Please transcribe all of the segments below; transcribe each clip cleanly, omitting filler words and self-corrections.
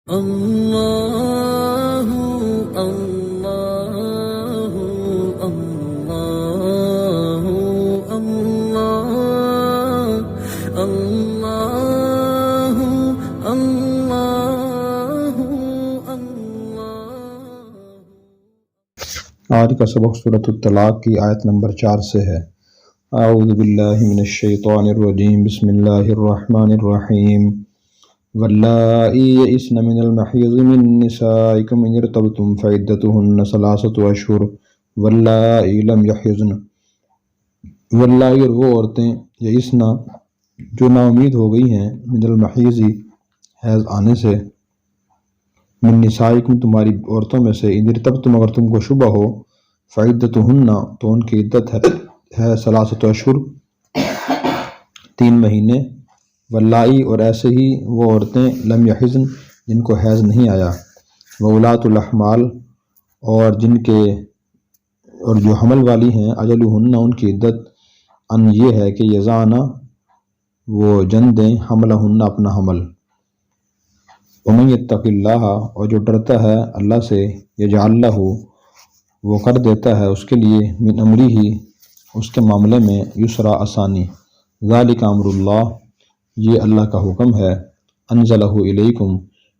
اللہ اللہ اللہ اللہ اللہ اللہ اللہ۔ آج کا سبق سورۃ الطلاق کی آیت نمبر 4 سے ہے۔ اعوذ باللہ من الشیطان الرجیم، بسم اللہ الرحمن الرحیم۔ واللائی یئسن من المحیض من نسائکم ان ارتبتم فعدتہن ثلاثۃ اشہر واللائی لم یحضن۔ واللائی اور وہ عورتیں یئسن جو نا امید ہو گئی ہیں، من المحیض حیض آنے سے، من نسائکم تمہاری عورتوں میں سے، ان ارتبتم اگر تم کو شبہ ہو، فعدتہن تو ان کی عدت ہے ثلاثۃ اشہر 3 مہینے، واللائی اور ایسے ہی وہ عورتیں لم یحضن جن کو حیض نہیں آیا، وولاۃ الاحمال اور جو حمل والی ہیں، اجلہن ان کی عدت، ان یہ ہے کہ یضعن وہ جن دیں حملہن اپنا حمل۔ ومن یتق اللہ اور جو ڈرتا ہے اللہ سے، یجعل لہ وہ کر دیتا ہے اس کے لیے، من امرہ اس کے معاملے میں، یسرا آسانی، ذالک امر اللہ یہ اللہ کا حکم ہے، انزلہ الیکم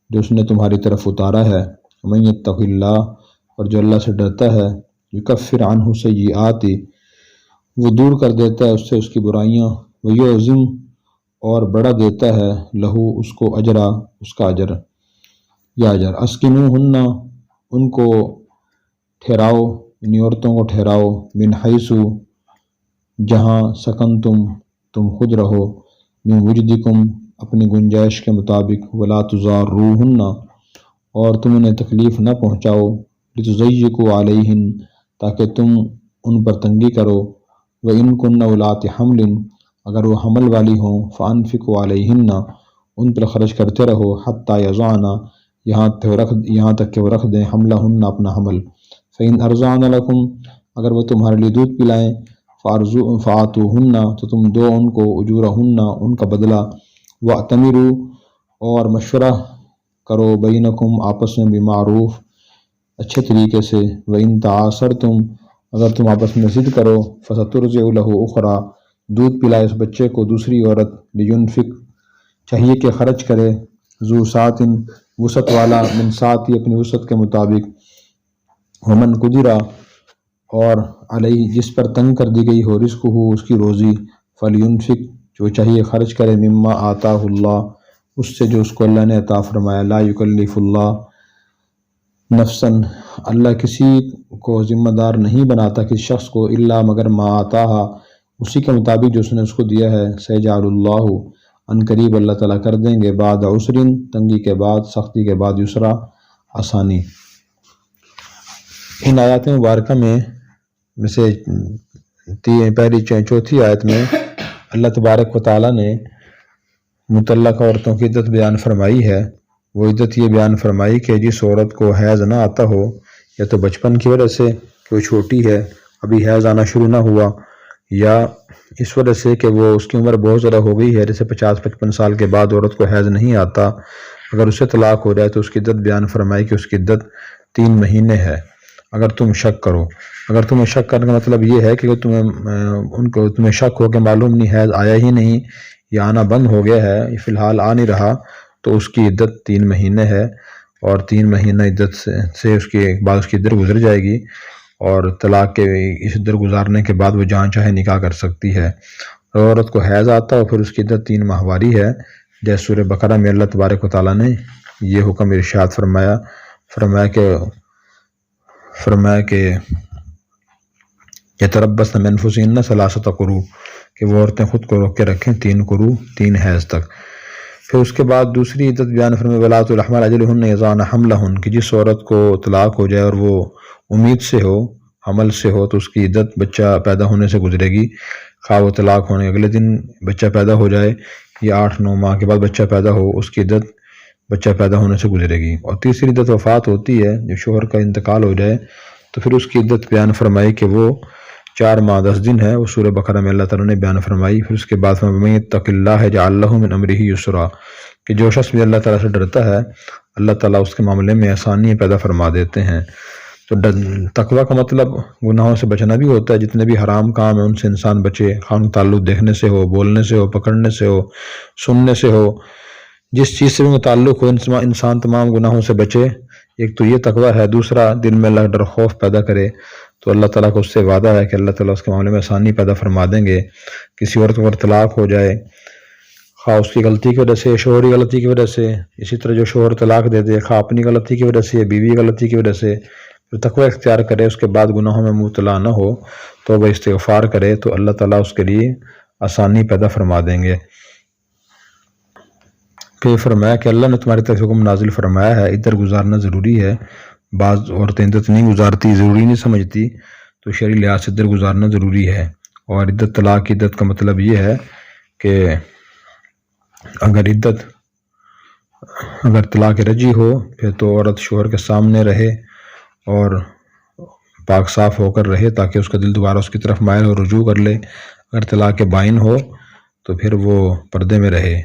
جو اس نے تمہاری طرف اتارا ہے۔ ومن یتق اللہ اور جو اللہ سے ڈرتا ہے، یکفر عنہ سیئات وہ دور کر دیتا ہے اس سے اس کی برائیاں، ویعظم اور بڑھا دیتا ہے لہو اس کو اجرا اس کا اجر یا اجر۔ اسکنوہن ان کو ٹھہراؤ، ان عورتوں کو ٹھہراؤ، من حیث جہاں سکنتم تم خود رہو، من وجدکم اپنی گنجائش کے مطابق، ولا تضاروہن اور تم انہیں تکلیف نہ پہنچاؤ، لتضیقوا علیہن تاکہ تم ان پر تنگی کرو، وَإِن كُنَّ أُولَاتِ حَمْلٍ اگر وہ حمل والی ہوں، فَأَنفِقُوا عَلَيْهِنَّ ان پر خرچ کرتے رہو، حَتَّى يَضَعْنَ یہاں تک کہ وہ رکھ دیں، حملہن اپنا حمل، فَإِنْ أَرْضَعْنَ لَكُمْ اگر وہ تمہارے لیے دودھ پلائیں، فَآتُوهُنَّ تو تم دو ان کو، أُجُورَهُنَّ ان کا بدلہ، وَأْتَمِرُوا اور مشورہ کرو، بینکم آپس میں، بمعروف اچھے طریقے سے، وَإِنْ تَعَاثَرْتُمْ اگر تم آپس میں ضد کرو، فَسَتُرْضِعُ لَهُ أُخْرَى دودھ پلائے اس بچے کو دوسری عورت، لِيُنْفِقْ چاہیے کہ خرچ کرے، ذو سعۃ وسعت والا، من سعتی اپنی وسعت کے مطابق، ومن قدر اور علیہ جس پر تنگ کر دی گئی ہو، رزق ہو اس کی روزی، فَلْيُنْفِقْ جو چاہیے خرچ کرے، مما آتاہ اللہ اس سے جو اس کو اللہ نے عطا فرمایا، لا یکلف اللہ نفساً اللہ کسی کو ذمہ دار نہیں بناتا کسی شخص کو، الا مگر ما آتاہا اسی کے مطابق جو اس نے اس کو دیا ہے، سیجعل اللہ ان قریب اللہ تعالیٰ کر دیں گے، بعد عسر تنگی کے بعد، سختی کے بعد، یسرا آسانی۔ ان آیات مبارکہ میں سے پہلی چوتھی آیت میں اللہ تبارک و تعالیٰ نے مطلقہ عورتوں کی عدت بیان فرمائی ہے۔ وہ عدت یہ بیان فرمائی کہ جس عورت کو حیض نہ آتا ہو، یا تو بچپن کی وجہ سے کہ وہ چھوٹی ہے ابھی حیض آنا شروع نہ ہوا، یا اس وجہ سے کہ وہ اس کی عمر بہت زیادہ ہو گئی ہے، جیسے 50-55 سال کے بعد عورت کو حیض نہیں آتا، اگر اسے طلاق ہو جائے تو اس کی عدت بیان فرمائی کہ اس کی عدت 3 مہینے ہے۔ اگر تم شک کرو، اگر تمہیں شک کرنے کا مطلب یہ ہے کہ تمہیں شک ہو کہ معلوم نہیں حیض آیا ہی نہیں یا آنا بند ہو گیا ہے، فی الحال آ نہیں رہا، تو اس کی عدت 3 مہینے ہے، اور 3 مہینہ عدت سے اس کے بعد اس کی عدت گزر جائے گی، اور طلاق کے اس عدت گزارنے کے بعد وہ جہاں چاہے نکاح کر سکتی ہے۔ اور عورت کو حیض آتا ہے پھر اس کی عدت 3 ماہواری ہے، جیسے سورہ بقرہ میں اللہ تبارک و تعالیٰ نے یہ حکم ارشاد فرمایا کہ یتربصن بانفسہن ثلاثۃ قروء کہ وہ عورتیں خود کو روک کے رکھیں 3 قروء 3 حیض تک۔ پھر اس کے بعد دوسری عدت بیان فرمائی، ولاۃ الاحمال اجلہن یضعن حملہن کہ جس عورت کو طلاق ہو جائے اور وہ امید سے ہو، حمل سے ہو، تو اس کی عدت بچہ پیدا ہونے سے گزرے گی، خواہ وہ طلاق ہونے اگلے دن بچہ پیدا ہو جائے یا 8-9 ماہ کے بعد بچہ پیدا ہو، اس کی عدت بچہ پیدا ہونے سے گزرے گی۔ اور تیسری عدت وفات ہوتی ہے، جب شوہر کا انتقال ہو جائے تو پھر اس کی عدت بیان فرمائی کہ وہ 4 ماہ 10 دن ہے، وہ سورہ بقرہ میں اللہ تعالیٰ نے بیان فرمائی۔ پھر اس کے بعد وَمَن یَتَّقِ اللَّهَ یَجْعَل لَّهُ مِنْ أَمْرِهِ یُسْرًا کہ جو شخص بھی اللہ تعالیٰ سے ڈرتا ہے اللہ تعالیٰ اس کے معاملے میں آسانی پیدا فرما دیتے ہیں۔ تو تقویٰ کا مطلب گناہوں سے بچنا بھی ہوتا ہے، جتنے بھی حرام کام ہیں ان سے انسان بچے، خواہ تعلق دیکھنے سے ہو، بولنے سے ہو، پکڑنے سے ہو، سننے سے ہو، جس چیز سے بھی متعلق ہو انسان تمام گناہوں سے بچے۔ ایک تو یہ تقویٰ ہے، دوسرا دل میں اللہ ڈر خوف پیدا کرے، تو اللہ تعالیٰ کو اس سے وعدہ ہے کہ اللہ تعالیٰ اس کے معاملے میں آسانی پیدا فرما دیں گے۔ کسی عورت کو اگر طلاق ہو جائے، خواہ اس کی غلطی کی وجہ سے، شوہر کی غلطی کی وجہ سے، اسی طرح جو شوہر طلاق دے دے خواہ اپنی غلطی کی وجہ سے، بیوی کی غلطی کی وجہ سے، پھر تقویٰ اختیار کرے، اس کے بعد گناہوں میں مبتلا نہ ہو، تو وہ استغفار کرے تو اللہ تعالیٰ اس کے لیے آسانی پیدا فرما دیں گے۔ پھر فرمایا کہ اللہ نے تمہاری طرف حکم نازل فرمایا ہے، عدت گزارنا ضروری ہے۔ بعض عورتیں عدت نہیں گزارتی، ضروری نہیں سمجھتی، تو شرعی لحاظ سے عدت گزارنا ضروری ہے۔ اور عدت طلاق کی عدت کا مطلب یہ ہے کہ اگر طلاق رجعی ہو پھر تو عورت شوہر کے سامنے رہے اور پاک صاف ہو کر رہے تاکہ اس کا دل دوبارہ اس کی طرف مائل اور رجوع کر لے۔ اگر طلاق بائن ہو تو پھر وہ پردے میں رہے۔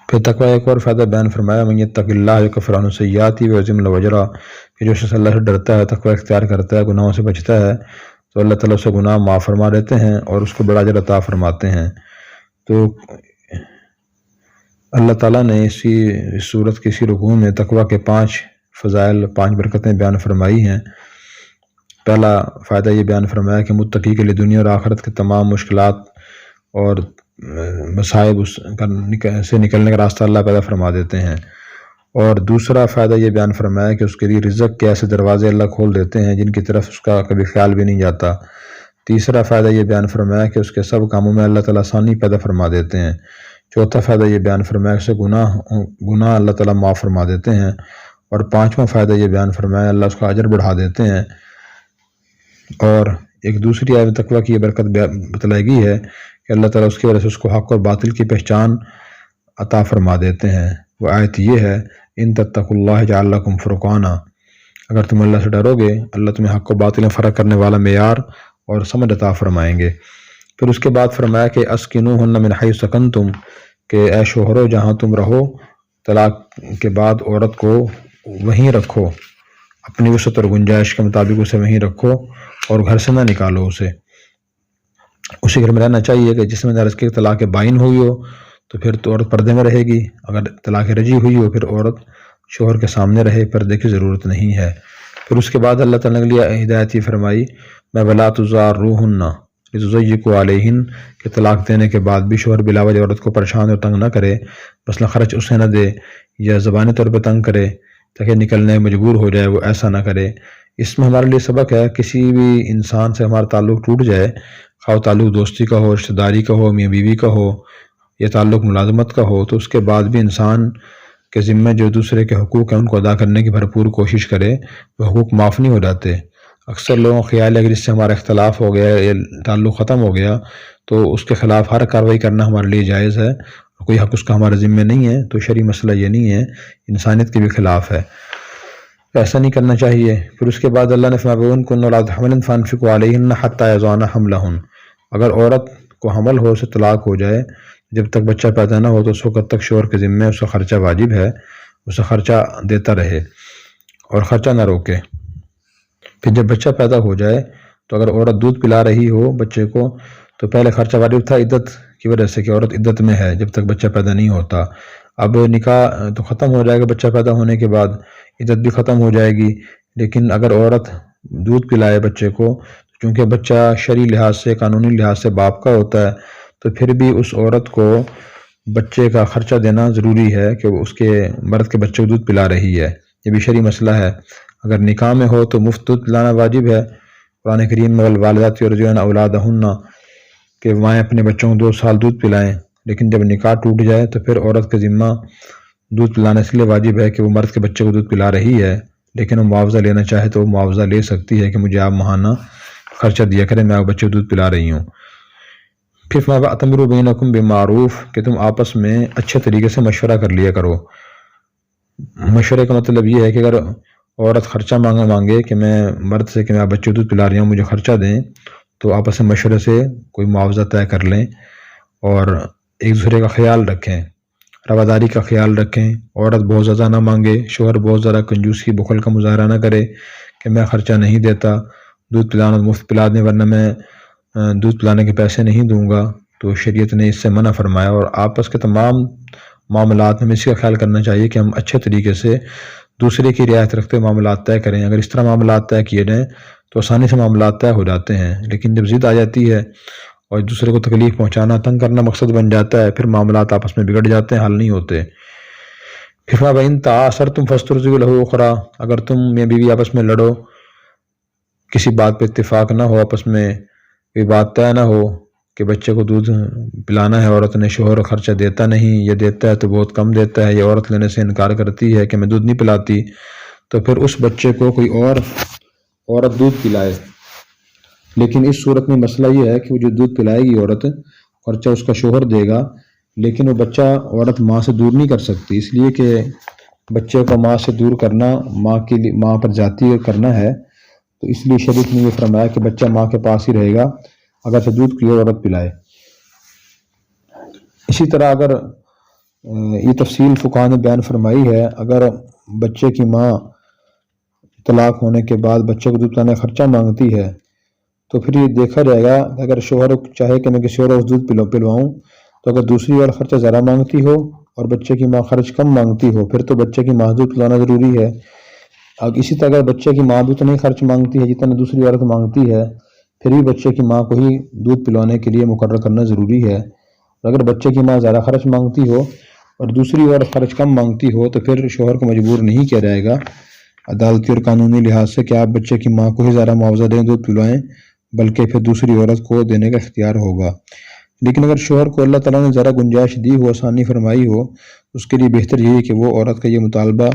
پھر تقویٰ ایک اور فائدہ بیان فرمایا، من یتق اللہ یکفر عنہ سیئاتہ ویعظم لہ اجرہ، کہ جو شخص اللہ سے ڈرتا ہے، تقویٰ اختیار کرتا ہے، گناہوں سے بچتا ہے، تو اللہ تعالیٰ اسے گناہ معاف فرما دیتے ہیں اور اس کو بڑا اجر عطا فرماتے ہیں۔ تو اللہ تعالیٰ نے اسی سورت کی اسی رکوع میں تقویٰ کے 5 فضائل، 5 برکتیں بیان فرمائی ہیں۔ پہلا فائدہ یہ بیان فرمایا کہ متقی کے لیے دنیا اور آخرت کے تمام مشکلات اور مصائب سے نکلنے کا راستہ اللہ پیدا فرما دیتے ہیں۔ اور دوسرا فائدہ یہ بیان فرمایا کہ اس کے لیے رزق کے ایسے دروازے اللہ کھول دیتے ہیں جن کی طرف اس کا کبھی خیال بھی نہیں جاتا۔ تیسرا فائدہ یہ بیان فرمایا کہ اس کے سب کاموں میں اللہ تعالیٰ آسانی پیدا فرما دیتے ہیں۔ چوتھا فائدہ یہ بیان فرمایا کہ اسے گناہ اللہ تعالیٰ معاف فرما دیتے ہیں۔ اور پانچواں فائدہ یہ بیان فرمایا اللہ اس کا اجر بڑھا دیتے ہیں۔ اور ایک دوسری آیت تقویٰ کی یہ برکت بتلائی گئی ہے کہ اللہ تعالیٰ اس کی وجہ سے اس کو حق اور باطل کی پہچان عطا فرما دیتے ہیں۔ وہ آیت یہ ہے، ان تتقوا اللہ یجعل لکم فرقانا، اگر تم اللہ سے ڈرو گے اللہ تمہیں حق و باطل میں فرق کرنے والا معیار اور سمجھ عطا فرمائیں گے۔ پھر اس کے بعد فرمایا کہ اسکنوہن من حیث سکنتم، کہ اے شوہرو جہاں تم رہو طلاق کے بعد عورت کو وہیں رکھو، اپنی وسعت اور گنجائش کے مطابق اسے وہیں رکھو اور گھر سے نہ نکالو اسے، اسی گھر میں رہنا چاہیے کہ جس میں نہ کے طلاق بائن ہوئی ہو تو پھر تو عورت پردے میں رہے گی، اگر طلاق رجعی ہوئی ہو پھر عورت شوہر کے سامنے رہے، پردے کی ضرورت نہیں ہے۔ پھر اس کے بعد اللہ تعالیٰ نے لیے ہدایت فرمائی، میں ولا تضاروہن لتضیقوا علیہن، کہ طلاق دینے کے بعد بھی شوہر بلا وجہ عورت کو پریشان اور تنگ نہ کرے، مثلا خرچ اسے نہ دے یا زبانی طور پہ تنگ کرے تاکہ نکلنے مجبور ہو جائے، وہ ایسا نہ کرے۔ اس میں ہمارے لیے سبق ہے، کسی بھی انسان سے ہمارا تعلق ٹوٹ جائے، خواہ تعلق دوستی کا ہو، رشتہ داری کا ہو، میاں بیوی کا ہو یا تعلق ملازمت کا ہو، تو اس کے بعد بھی انسان کے ذمہ جو دوسرے کے حقوق ہیں ان کو ادا کرنے کی بھرپور کوشش کرے، وہ حقوق معاف نہیں ہو جاتے۔ اکثر لوگوں کا خیال ہے کہ جس سے ہمارا اختلاف ہو گیا یا تعلق ختم ہو گیا تو اس کے خلاف ہر کارروائی کرنا ہمارے لیے جائز ہے، کوئی حق اس کا ہمارے ذمہ نہیں ہے، تو شرعی مسئلہ یہ نہیں ہے، انسانیت کے بھی خلاف ہے، ایسا نہیں کرنا چاہیے۔ پھر اس کے بعد اللہ نے فرمایا وَإِن كُنَّ أُولَاتِ حَمْلٍ فَأَنفِقُوا عَلَيْهِنَّ حَتَّى يَضَعْنَ حَمْلَهُنَّ، اگر عورت کو حمل ہو، اسے طلاق ہو جائے، جب تک بچہ پیدا نہ ہو تو اس وقت تک شوہر کے ذمہ اس کا خرچہ واجب ہے، اسے خرچہ دیتا رہے اور خرچہ نہ روکے۔ پھر جب بچہ پیدا ہو جائے تو اگر عورت دودھ پلا رہی ہو بچے کو تو پہلے خرچہ واجب تھا عدت کی وجہ سے کہ عورت عدت میں ہے جب تک بچہ پیدا نہیں ہوتا، اب نکاح تو ختم ہو جائے گا بچہ پیدا ہونے کے بعد، عدت بھی ختم ہو جائے گی، لیکن اگر عورت دودھ پلائے بچے کو، چونکہ بچہ شرعی لحاظ سے قانونی لحاظ سے باپ کا ہوتا ہے، تو پھر بھی اس عورت کو بچے کا خرچہ دینا ضروری ہے کہ وہ اس کے مرد کے بچے کو دودھ پلا رہی ہے، یہ بھی شرعی مسئلہ ہے۔ اگر نکاح میں ہو تو مفت دودھ پلانا واجب ہے، قرآن کریم میں والوالدات یرضعن اولادہن، کہ مائیں اپنے بچوں کو 2 سال دودھ پلائیں، لیکن جب نکاح ٹوٹ جائے تو پھر عورت کا ذمہ دودھ پلانا اس لیے واجب ہے کہ وہ مرد کے بچے کو دودھ پلا رہی ہے، لیکن وہ معاوضہ لینا چاہے تو وہ معاوضہ لے سکتی ہے کہ مجھے آپ ماہانہ خرچہ دیا کریں، میں آپ بچے کو دودھ پلا رہی ہوں۔ پھر فَأْتَمِرُوا بَيْنَكُمْ بِمَعْرُوف، کہ تم آپس میں اچھے طریقے سے مشورہ کر لیا کرو۔ مشورے کا مطلب یہ ہے کہ اگر عورت خرچہ مانگے کہ میں مرد سے کہ میں بچے کو دودھ پلا رہی ہوں مجھے خرچہ دیں، تو آپس میں مشورے سے کوئی معاوضہ طے کر لیں اور ایک دوسرے کا خیال رکھیں۔ رواداری کا خیال رکھیں، عورت بہت زیادہ نہ مانگے، شوہر بہت زیادہ کنجوسی بخل کا مظاہرہ نہ کرے کہ میں خرچہ نہیں دیتا، دودھ پلانا مفت پلا دیں ورنہ میں دودھ پلانے کے پیسے نہیں دوں گا، تو شریعت نے اس سے منع فرمایا۔ اور آپس کے تمام معاملات میں اس کا خیال کرنا چاہیے کہ ہم اچھے طریقے سے دوسرے کی رعایت رکھتے معاملات طے کریں۔ اگر اس طرح معاملات طے کیے جائیں تو آسانی سے معاملات طے ہو جاتے ہیں، لیکن جب ضد آ جاتی ہے اور دوسرے کو تکلیف پہنچانا، تنگ کرنا مقصد بن جاتا ہے، پھر معاملات آپس میں بگڑ جاتے ہیں، حل نہیں ہوتے۔ پھر وَإِن تَعَاثَرْتُمْ فَاسْتُرْضِعُوا لَهُ أُخْرَىٰ، اگر تم میاں بیوی آپس میں لڑو، کسی بات پہ اتفاق نہ ہو، آپس میں کوئی بات طے نہ ہو کہ بچے کو دودھ پلانا ہے، عورت نے شوہر خرچہ دیتا نہیں، یا دیتا ہے تو بہت کم دیتا ہے، یا عورت لینے سے انکار کرتی ہے کہ میں دودھ نہیں پلاتی، تو پھر اس بچے کو کوئی اور عورت دودھ پلائے۔ لیکن اس صورت میں مسئلہ یہ ہے کہ وہ جو دودھ پلائے گی عورت، خرچہ اس کا شوہر دے گا، لیکن وہ بچہ عورت ماں سے دور نہیں کر سکتی، اس لیے کہ بچے کو ماں سے دور کرنا ماں پر جاتی کرنا ہے، تو اس لیے شریعت نے یہ فرمایا کہ بچہ ماں کے پاس ہی رہے گا اگر سے دودھ کی عورت پلائے۔ اسی طرح اگر یہ تفصیل فقہاء نے بیان فرمائی ہے، اگر بچے کی ماں طلاق ہونے کے بعد بچے کو دودھ پلانے کا خرچہ مانگتی ہے تو پھر یہ دیکھا جائے گا کہ اگر شوہر چاہے کہ میں کسی اور دودھ پلواؤں، تو اگر دوسری اور خرچہ زیادہ مانگتی ہو اور بچے کی ماں خرچ کم مانگتی ہو، پھر تو بچے کی ماں دودھ پلانا ضروری ہے۔ اب اسی طرح اگر بچے کی ماں بھی اتنا ہی خرچ مانگتی ہے جتنا دوسری عورت مانگتی ہے، پھر بھی بچے کی ماں کو ہی دودھ پلانے کے لیے مقرر کرنا ضروری ہے۔ اور اگر بچے کی ماں زیادہ خرچ مانگتی ہو اور دوسری عورت خرچ کم مانگتی ہو تو پھر شوہر کو مجبور نہیں کیا جائے گا عدالتی اور قانونی لحاظ سے کہ آپ بچے کی ماں کو ہی زیادہ معاوضہ دیں، دودھ پلوائیں، بلکہ پھر دوسری عورت کو دینے کا اختیار ہوگا۔ لیکن اگر شوہر کو اللہ تعالیٰ نے ذرا گنجائش دی ہو، آسانی فرمائی ہو، اس کے لیے بہتر یہی ہے کہ وہ عورت کا یہ مطالبہ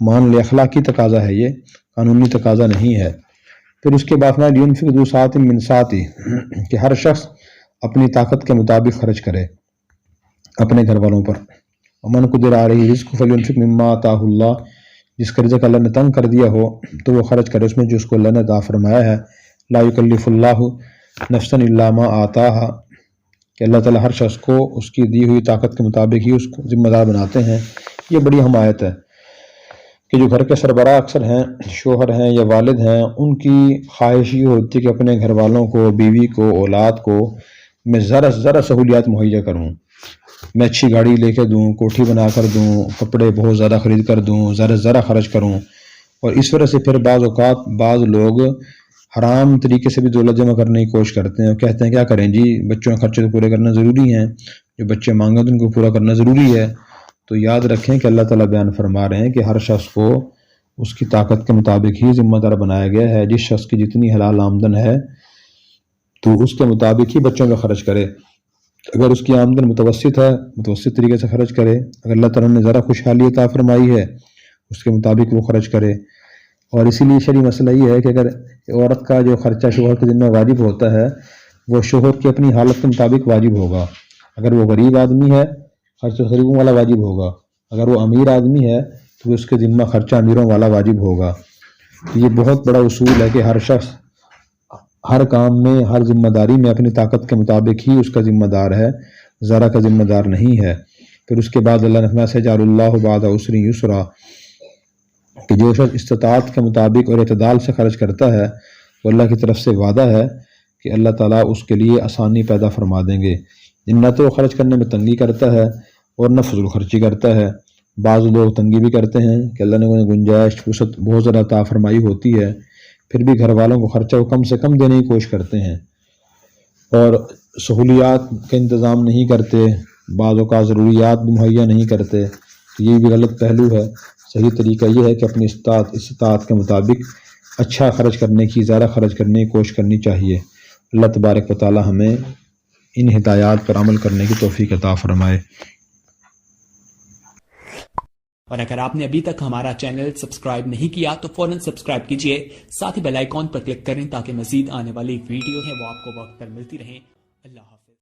مان لے، اخلاقی تقاضا ہے، یہ قانونی تقاضا نہیں ہے۔ پھر اس کے بعد لینفق ذو سعۃ من سعتہ، کہ ہر شخص اپنی طاقت کے مطابق خرچ کرے اپنے گھر والوں پر۔ ومن قدر علیہ رزقہ فلینفق مما آتاہ اللہ، جس کا رزق اللہ نے تنگ کر دیا ہو تو وہ خرچ کرے اس میں جو اس کو اللہ نے عطا فرمایا ہے۔ لا یکلف اللہ نفسا الا ما آتاہا، کہ اللہ تعالیٰ ہر شخص کو اس کی دی ہوئی طاقت کے مطابق ہی اس کو ذمہ دار بناتے ہیں۔ یہ بڑی حمایت ہے کہ جو گھر کے سربراہ اکثر ہیں، شوہر ہیں یا والد ہیں، ان کی خواہش یہ ہوتی ہے کہ اپنے گھر والوں کو، بیوی کو، اولاد کو میں ذرا سہولیات مہیا کروں، میں اچھی گاڑی لے کے دوں، کوٹھی بنا کر دوں، کپڑے بہت زیادہ خرید کر دوں، ذرا خرچ کروں۔ اور اس وجہ سے پھر بعض اوقات بعض لوگ حرام طریقے سے بھی دولت جمع کرنے کی کوشش کرتے ہیں اور کہتے ہیں کیا کریں جی، بچوں کے خرچے تو پورے کرنا ضروری ہیں، جو بچے مانگیں تو ان کو پورا کرنا ضروری ہے۔ تو یاد رکھیں کہ اللہ تعالیٰ بیان فرما رہے ہیں کہ ہر شخص کو اس کی طاقت کے مطابق ہی ذمہ دار بنایا گیا ہے۔ جس شخص کی جتنی حلال آمدن ہے تو اس کے مطابق ہی بچوں پہ خرچ کرے۔ اگر اس کی آمدن متوسط ہے، متوسط طریقے سے خرچ کرے۔ اگر اللہ تعالیٰ نے ذرا خوشحالی عطا فرمائی ہے، اس کے مطابق وہ خرچ کرے۔ اور اسی لیے شرعی مسئلہ یہ ہے کہ اگر عورت کا جو خرچہ شوہر کے ذمہ واجب ہوتا ہے، وہ شوہر کی اپنی حالت کے مطابق واجب ہوگا۔ اگر وہ غریب آدمی ہے، خرچہ غریبوں والا واجب ہوگا۔ اگر وہ امیر آدمی ہے تو اس کے ذمہ خرچہ امیروں والا واجب ہوگا۔ یہ بہت بڑا اصول ہے کہ ہر شخص ہر کام میں، ہر ذمہ داری میں اپنی طاقت کے مطابق ہی اس کا ذمہ دار ہے، ذرا کا ذمہ دار نہیں ہے۔ پھر اس کے بعد اللہ نے فرمایا سيجعل اللہ بعد عسر یسرا، کہ جو شخص استطاعت کے مطابق اور اعتدال سے خرچ کرتا ہے، وہ اللہ کی طرف سے وعدہ ہے کہ اللہ تعالیٰ اس کے لیے آسانی پیدا فرما دیں گے۔ نہ تو خرچ کرنے میں تنگی کرتا ہے اور نہ فضول خرچی کرتا ہے۔ بعض لوگ تنگی بھی کرتے ہیں کہ اللہ نے انہیں گنجائش وسعت بہت زیادہ عطا فرمائی ہوتی ہے، پھر بھی گھر والوں کو خرچہ وہ کم سے کم دینے کی کوشش کرتے ہیں اور سہولیات کا انتظام نہیں کرتے، بعض اوقات ضروریات بھی مہیا نہیں کرتے۔ تو یہ بھی غلط پہلو ہے۔ صحیح طریقہ یہ ہے کہ اپنی استطاعت کے مطابق اچھا خرچ کرنے کی، زیادہ خرچ کرنے کی کوشش کرنی چاہیے۔ اللہ تبارک و تعالی ہمیں ان ہدایات پر عمل کرنے کی توفیق عطا فرمائے۔ اور اگر آپ نے ابھی تک ہمارا چینل سبسکرائب نہیں کیا تو فوراً سبسکرائب کیجئے، ساتھ ہی بیل آئیکن پر کلک کریں تاکہ مزید آنے والی ویڈیو ہیں وہ آپ کو وقت پر ملتی رہیں۔ اللہ حافظ۔